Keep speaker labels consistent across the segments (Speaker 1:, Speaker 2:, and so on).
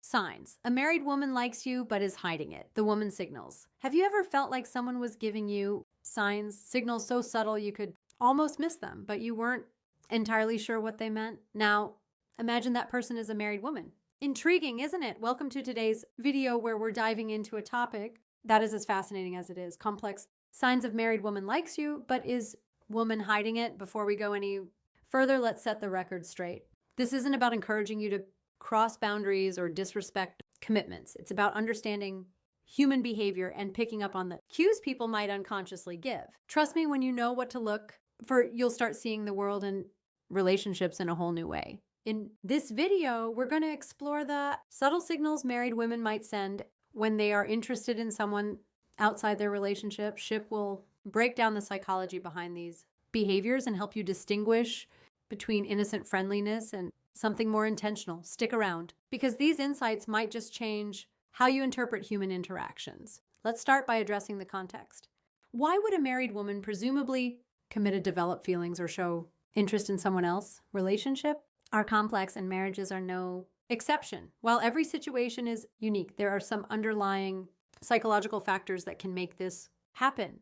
Speaker 1: Signs. A married woman likes you but is hiding it. The woman signals. Have you ever felt like someone was giving you signs, signals so subtle you could almost miss them, but you weren't entirely sure what they meant? Now, imagine that person is a married woman. Intriguing, isn't it? Welcome to today's video where we're diving into a topic that is as fascinating as it is complex. Signs of married woman likes you, but is woman hiding it? Before we go any further, let's set the record straight. This isn't about encouraging you to cross boundaries or disrespect commitments. It's about understanding human behavior and picking up on the cues people might unconsciously give. Trust me, when you know what to look for, you'll start seeing the world and relationships in a whole new way. In this video, we're going to explore the subtle signals married women might send when they are interested in someone outside their relationship. Ship will break down the psychology behind these behaviors and help you distinguish between innocent friendliness and something more intentional. Stick around, because these insights might just change how you interpret human interactions. Let's start by addressing the context. Why would a married woman, presumably committed, develop feelings or show interest in someone else's relationship? Are complex, and marriages are no exception. While every situation is unique, there are some underlying psychological factors that can make this happen.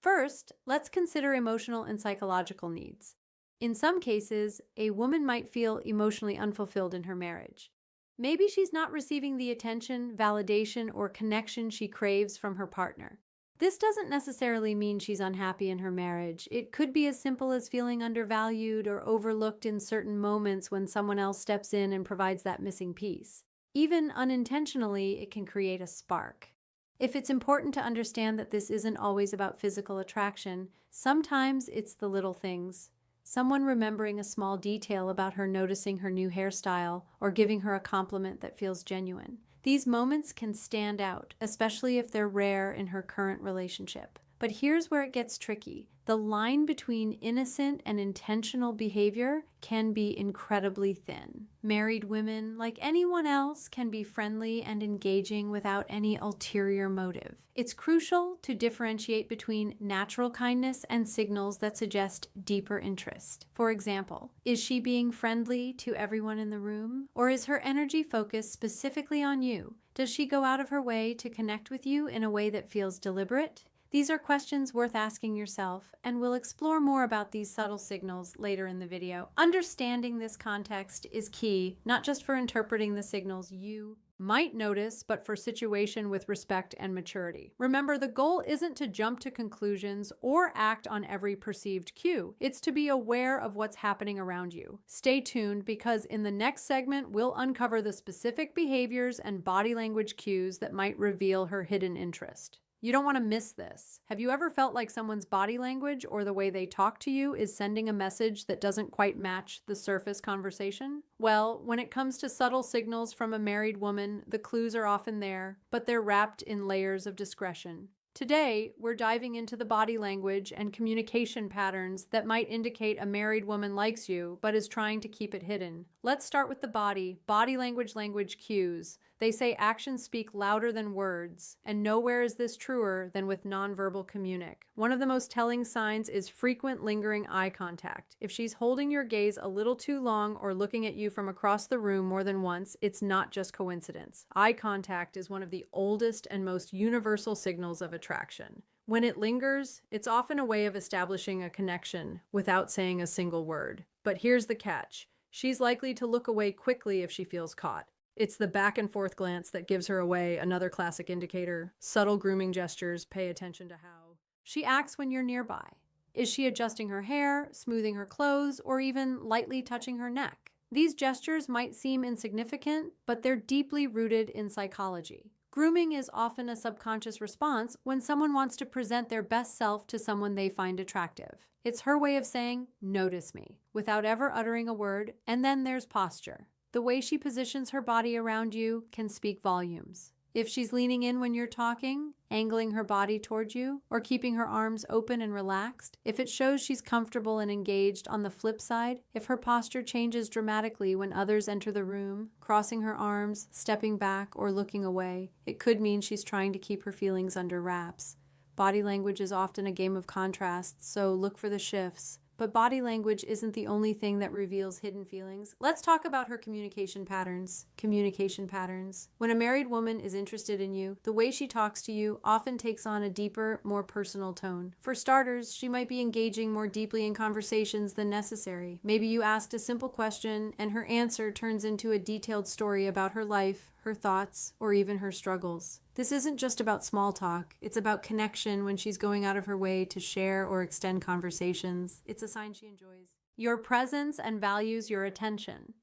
Speaker 1: First, let's consider emotional and psychological needs. In some cases, a woman might feel emotionally unfulfilled in her marriage. Maybe she's not receiving the attention, validation, or connection she craves from her partner. This doesn't necessarily mean she's unhappy in her marriage. It could be as simple as feeling undervalued or overlooked in certain moments when someone else steps in and provides that missing piece. Even unintentionally, it can create a spark. If it's important to understand that this isn't always about physical attraction, sometimes it's the little things. Someone remembering a small detail about her noticing her new hairstyle or giving her a compliment that feels genuine. These moments can stand out, especially if they're rare in her current relationship. But here's where it gets tricky. The line between innocent and intentional behavior can be incredibly thin. Married women, like anyone else, can be friendly and engaging without any ulterior motive. It's crucial to differentiate between natural kindness and signals that suggest deeper interest. For example, is she being friendly to everyone in the room? Or is her energy focused specifically on you? Does she go out of her way to connect with you in a way that feels deliberate? These are questions worth asking yourself, and we'll explore more about these subtle signals later in the video. Understanding this context is key, not just for interpreting the signals you might notice, but for situation with respect and maturity. Remember, the goal isn't to jump to conclusions or act on every perceived cue. It's to be aware of what's happening around you. Stay tuned, because in the next segment, we'll uncover the specific behaviors and body language cues that might reveal her hidden interest. You don't want to miss this. Have you ever felt like someone's body language or the way they talk to you is sending a message that doesn't quite match the surface conversation? Well, when it comes to subtle signals from a married woman, the clues are often there, but they're wrapped in layers of discretion. Today, we're diving into the body language and communication patterns that might indicate a married woman likes you, but is trying to keep it hidden. Let's start with the body language cues. They say actions speak louder than words, and nowhere is this truer than with nonverbal communic. One of the most telling signs is frequent lingering eye contact. If she's holding your gaze a little too long or looking at you from across the room more than once, it's not just coincidence. Eye contact is one of the oldest and most universal signals of attraction. When it lingers, it's often a way of establishing a connection without saying a single word. But here's the catch. She's likely to look away quickly if she feels caught. It's the back and forth glance that gives her away, another classic indicator. Subtle grooming gestures, pay attention to how she acts when you're nearby. Is she adjusting her hair, smoothing her clothes, or even lightly touching her neck? These gestures might seem insignificant, but they're deeply rooted in psychology. Grooming is often a subconscious response when someone wants to present their best self to someone they find attractive. It's her way of saying, "Notice me," without ever uttering a word. And then there's posture. The way she positions her body around you can speak volumes. If she's leaning in when you're talking, angling her body towards you, or keeping her arms open and relaxed, if it shows she's comfortable and engaged. On the flip side, if her posture changes dramatically when others enter the room, crossing her arms, stepping back, or looking away, it could mean she's trying to keep her feelings under wraps. Body language is often a game of contrasts, so look for the shifts. But body language isn't the only thing that reveals hidden feelings. Let's talk about her communication patterns. Communication patterns. When a married woman is interested in you, the way she talks to you often takes on a deeper, more personal tone. For starters, she might be engaging more deeply in conversations than necessary. Maybe you asked a simple question and her answer turns into a detailed story about her life, her thoughts, or even her struggles. This isn't just about small talk. It's about connection when she's going out of her way to share or extend conversations. It's a sign she enjoys your presence and values your attention.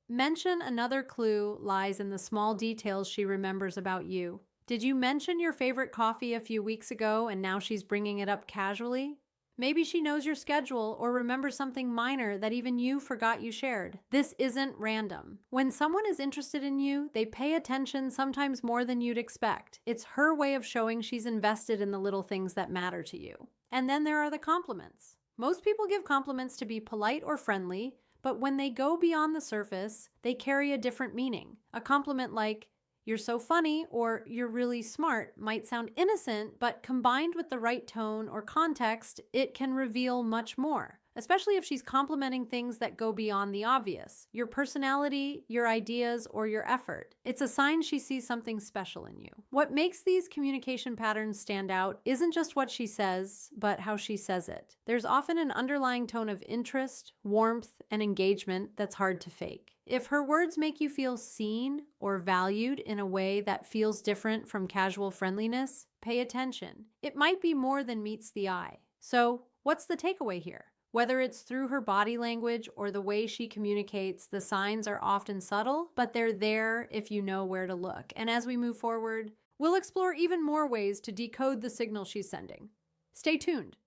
Speaker 1: Mention another clue lies in the small details she remembers about you. Did you mention your favorite coffee a few weeks ago and now she's bringing it up casually? Maybe she knows your schedule or remembers something minor that even you forgot you shared. This isn't random. When someone is interested in you, they pay attention sometimes more than you'd expect. It's her way of showing she's invested in the little things that matter to you. And then there are the compliments. Most people give compliments to be polite or friendly, but when they go beyond the surface, they carry a different meaning. A compliment like, "You're so funny," or "You're really smart" might sound innocent, but combined with the right tone or context, it can reveal much more, especially if she's complimenting things that go beyond the obvious. Your personality, your ideas, or your effort. It's a sign she sees something special in you. What makes these communication patterns stand out isn't just what she says, but how she says it. There's often an underlying tone of interest, warmth, and engagement that's hard to fake. If her words make you feel seen or valued in a way that feels different from casual friendliness, pay attention. It might be more than meets the eye. So, what's the takeaway here? Whether it's through her body language or the way she communicates, the signs are often subtle, but they're there if you know where to look. And as we move forward, we'll explore even more ways to decode the signal she's sending. Stay tuned.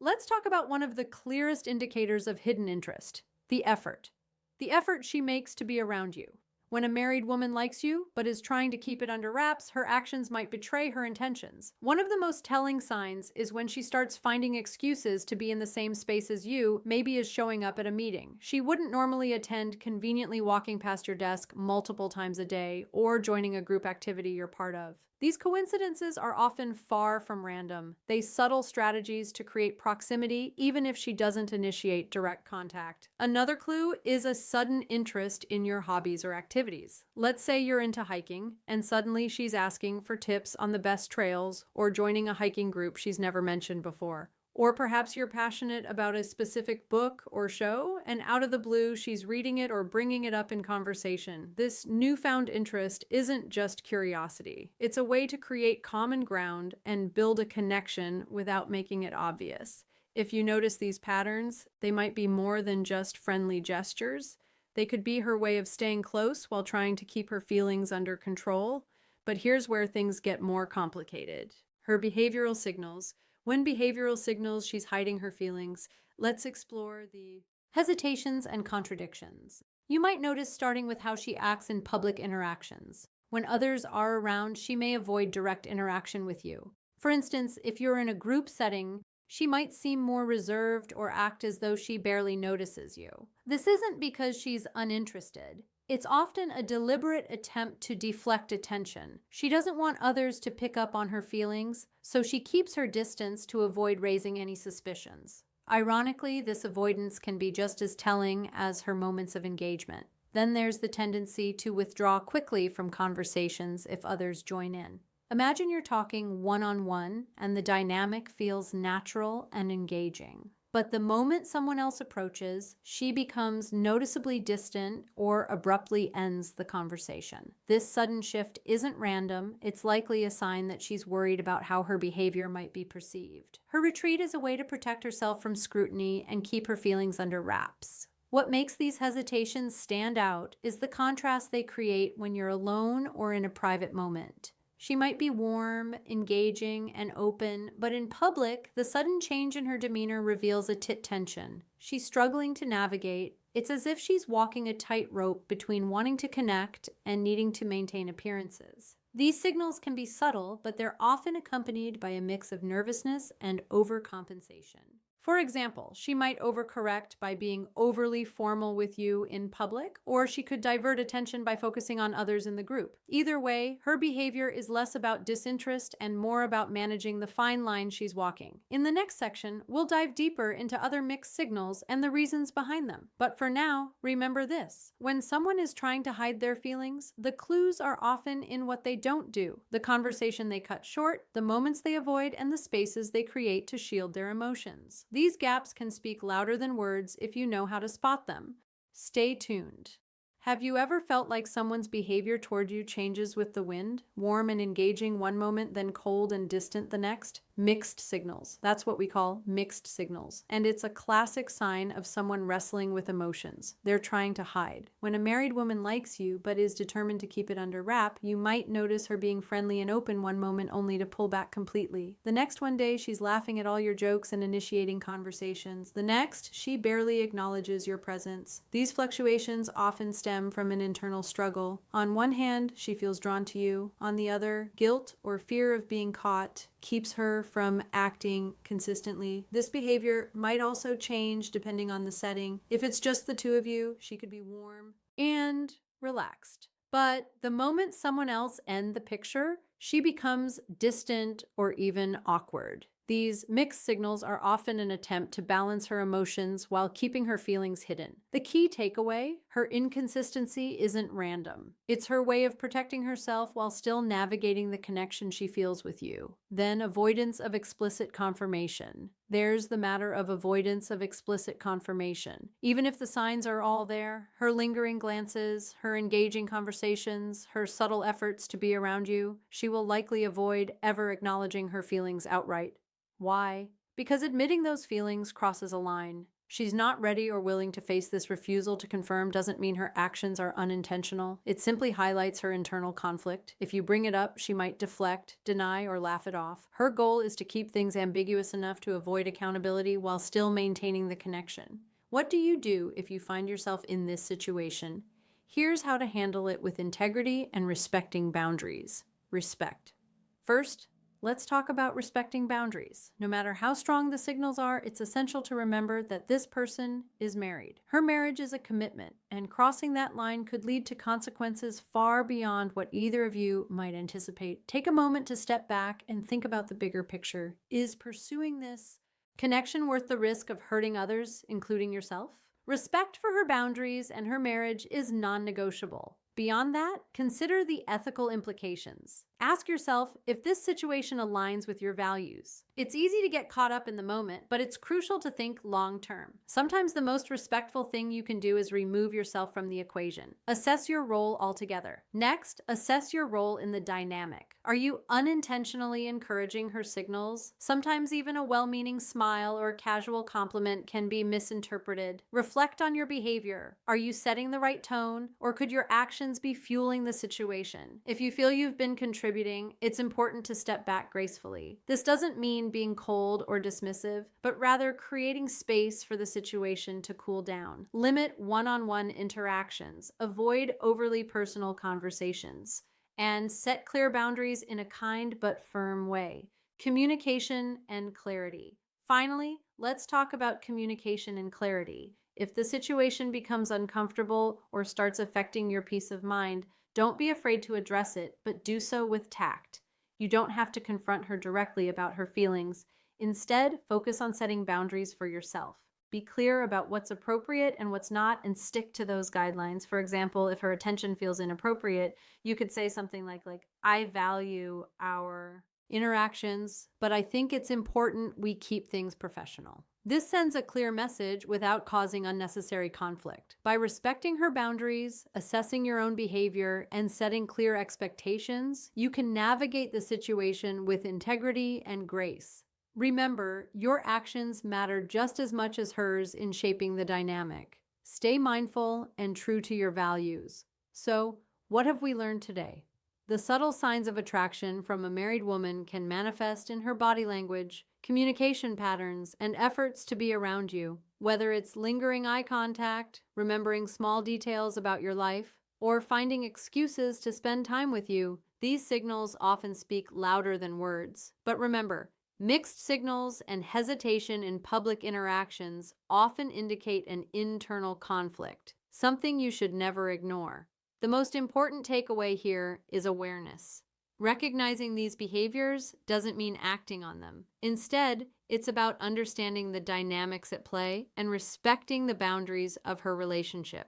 Speaker 1: Let's talk about one of the clearest indicators of hidden interest: the effort. The effort she makes to be around you. When a married woman likes you, but is trying to keep it under wraps, her actions might betray her intentions. One of the most telling signs is when she starts finding excuses to be in the same space as you, maybe is showing up at a meeting she wouldn't normally attend, conveniently walking past your desk multiple times a day, or joining a group activity you're part of. These coincidences are often far from random. They subtle strategies to create proximity, even if she doesn't initiate direct contact. Another clue is a sudden interest in your hobbies or activities. Let's say you're into hiking, and suddenly she's asking for tips on the best trails or joining a hiking group she's never mentioned before. Or perhaps you're passionate about a specific book or show, and out of the blue, she's reading it or bringing it up in conversation. This newfound interest isn't just curiosity. It's a way to create common ground and build a connection without making it obvious. If you notice these patterns, they might be more than just friendly gestures. They could be her way of staying close while trying to keep her feelings under control. But here's where things get more complicated. Her behavioral signals. When behavioral signals she's hiding her feelings, let's explore the hesitations and contradictions. You might notice starting with how she acts in public interactions. When others are around, she may avoid direct interaction with you. For instance, if you're in a group setting, she might seem more reserved or act as though she barely notices you. This isn't because she's uninterested. It's often a deliberate attempt to deflect attention. She doesn't want others to pick up on her feelings, so she keeps her distance to avoid raising any suspicions. Ironically, this avoidance can be just as telling as her moments of engagement. Then there's the tendency to withdraw quickly from conversations if others join in. Imagine you're talking one-on-one and the dynamic feels natural and engaging. But the moment someone else approaches, she becomes noticeably distant or abruptly ends the conversation. This sudden shift isn't random. It's likely a sign that she's worried about how her behavior might be perceived. Her retreat is a way to protect herself from scrutiny and keep her feelings under wraps. What makes these hesitations stand out is the contrast they create when you're alone or in a private moment. She might be warm, engaging, and open, but in public, the sudden change in her demeanor reveals a tension. She's struggling to navigate. It's as if she's walking a tightrope between wanting to connect and needing to maintain appearances. These signals can be subtle, but they're often accompanied by a mix of nervousness and overcompensation. For example, she might overcorrect by being overly formal with you in public, or she could divert attention by focusing on others in the group. Either way, her behavior is less about disinterest and more about managing the fine line she's walking. In the next section, we'll dive deeper into other mixed signals and the reasons behind them. But for now, remember this. When someone is trying to hide their feelings, the clues are often in what they don't do, the conversation they cut short, the moments they avoid, and the spaces they create to shield their emotions. These gaps can speak louder than words if you know how to spot them. Stay tuned. Have you ever felt like someone's behavior toward you changes with the wind? Warm and engaging one moment, then cold and distant the next? Mixed signals. That's what we call mixed signals. And it's a classic sign of someone wrestling with emotions. They're trying to hide. When a married woman likes you but is determined to keep it under wrap, you might notice her being friendly and open one moment only to pull back completely. The next one day, she's laughing at all your jokes and initiating conversations. The next, she barely acknowledges your presence. These fluctuations often stem from an internal struggle. On one hand, she feels drawn to you. On the other, guilt or fear of being caught keeps her from acting consistently. This behavior might also change depending on the setting. If it's just the two of you, she could be warm and relaxed. But the moment someone else ends the picture, she becomes distant or even awkward. These mixed signals are often an attempt to balance her emotions while keeping her feelings hidden. The key takeaway: her inconsistency isn't random. It's her way of protecting herself while still navigating the connection she feels with you. Then avoidance of explicit confirmation. There's the matter of avoidance of explicit confirmation. Even if the signs are all there, her lingering glances, her engaging conversations, her subtle efforts to be around you, she will likely avoid ever acknowledging her feelings outright. Why? Because admitting those feelings crosses a line. She's not ready or willing to face this refusal to confirm doesn't mean her actions are unintentional. It simply highlights her internal conflict. If you bring it up, she might deflect, deny, or laugh it off. Her goal is to keep things ambiguous enough to avoid accountability while still maintaining the connection. What do you do if you find yourself in this situation? Here's how to handle it with integrity and respecting boundaries. Respect. First, let's talk about respecting boundaries. No matter how strong the signals are, it's essential to remember that this person is married. Her marriage is a commitment, and crossing that line could lead to consequences far beyond what either of you might anticipate. Take a moment to step back and think about the bigger picture. Is pursuing this connection worth the risk of hurting others, including yourself? Respect for her boundaries and her marriage is non-negotiable. Beyond that, consider the ethical implications. Ask yourself if this situation aligns with your values. It's easy to get caught up in the moment, but it's crucial to think long-term. Sometimes the most respectful thing you can do is remove yourself from the equation. Assess your role altogether. Next, assess your role in the dynamic. Are you unintentionally encouraging her signals? Sometimes even a well-meaning smile or casual compliment can be misinterpreted. Reflect on your behavior. Are you setting the right tone, or could your actions be fueling the situation? If you feel you've been contributing, it's important to step back gracefully. This doesn't mean being cold or dismissive, but rather creating space for the situation to cool down. Limit one-on-one interactions. Avoid overly personal conversations. And set clear boundaries in a kind but firm way. Communication and clarity. Finally, let's talk about communication and clarity. If the situation becomes uncomfortable or starts affecting your peace of mind, don't be afraid to address it, but do so with tact. You don't have to confront her directly about her feelings. Instead, focus on setting boundaries for yourself. Be clear about what's appropriate and what's not, and stick to those guidelines. For example, if her attention feels inappropriate, you could say something like, I value our interactions, but I think it's important we keep things professional. This sends a clear message without causing unnecessary conflict. By respecting her boundaries, assessing your own behavior, and setting clear expectations, you can navigate the situation with integrity and grace. Remember, your actions matter just as much as hers in shaping the dynamic. Stay mindful and true to your values. So, what have we learned today? The subtle signs of attraction from a married woman can manifest in her body language, communication patterns, and efforts to be around you. Whether it's lingering eye contact, remembering small details about your life, or finding excuses to spend time with you, these signals often speak louder than words. But remember, Mixed signals and hesitation in public interactions often indicate an internal conflict, something you should never ignore. The most important takeaway here is awareness. Recognizing these behaviors doesn't mean acting on them. Instead, it's about understanding the dynamics at play and respecting the boundaries of her relationship.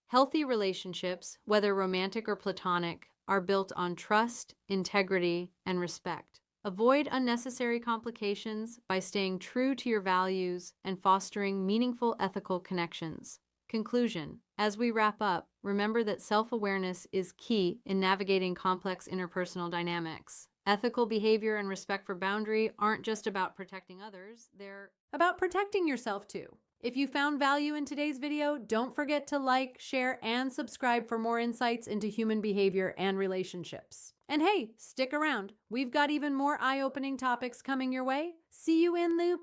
Speaker 1: Healthy relationships, whether romantic or platonic, are built on trust, integrity, and respect. Avoid unnecessary complications by staying true to your values and fostering meaningful ethical connections. Conclusion: as we wrap up, remember that self-awareness is key in navigating complex interpersonal dynamics. Ethical behavior and respect for boundary aren't just about protecting others, they're about protecting yourself too. If you found value in today's video, don't forget to like, share, and subscribe for more insights into human behavior and relationships. And hey, stick around. We've got even more eye-opening topics coming your way. See you in the